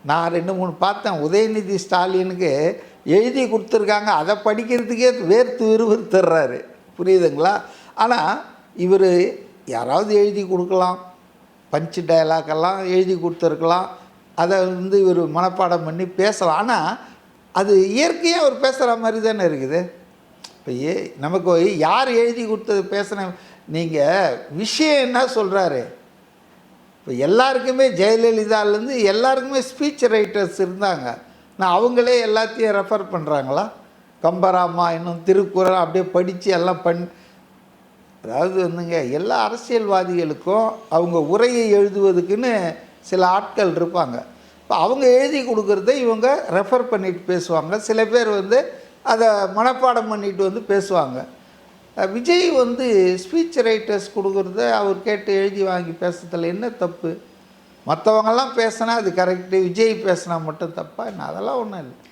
நான் 2, 3 பார்த்தேன். உதயநிதி ஸ்டாலினுக்கு எழுதி கொடுத்துருக்காங்க. அதை படிக்கிறதுக்கே வேர்த்து விறுவிறுத்துறாரு. புரியுதுங்களா? ஆனால் இவர் யாராவது எழுதி கொடுக்கலாம், பஞ்சு டயலாக்கெல்லாம் எழுதி கொடுத்துருக்கலாம். அதை இவர் மனப்பாடம் பண்ணி பேசலாம். ஆனால் அது இயற்கையாக அவர் பேசுகிற மாதிரி தானே இருக்குது. இப்போ நமக்கு யார் எழுதி கொடுத்தது பேசுன நீங்கள் விஷயம் என்ன சொல்கிறாரு? இப்போ எல்லாருக்குமே ஜெயலலிதாலேருந்து எல்லாருக்குமே ஸ்பீச் ரைட்டர்ஸ் இருந்தாங்க. நான் அவங்களே எல்லாத்தையும் ரெஃபர் பண்ணுறாங்களா? கம்பராமாயணம், திருக்குறள் அப்படியே படித்து எல்லாம் அதாவது எல்லா அரசியல்வாதிகளுக்கும் அவங்க உரையை எழுதுவதுக்குன்னு சில ஆட்கள் இருப்பாங்க. இப்போ அவங்க எழுதி கொடுக்குறத இவங்க ரெஃபர் பண்ணிட்டு பேசுவாங்க. சில பேர் அதை மனப்பாடம் பண்ணிட்டு பேசுவாங்க. விஜய் ஸ்பீச் ரைட்டர்ஸ் கொடுக்குறத அவர் கேட்டு எழுதி வாங்கி பேசுறதுல என்ன தப்பு? மற்றவங்கெல்லாம் பேசினா அது கரெக்டு, விஜய் பேசினா மட்டும் தப்பா என்ன? அதெல்லாம் ஒன்றும் இல்லை.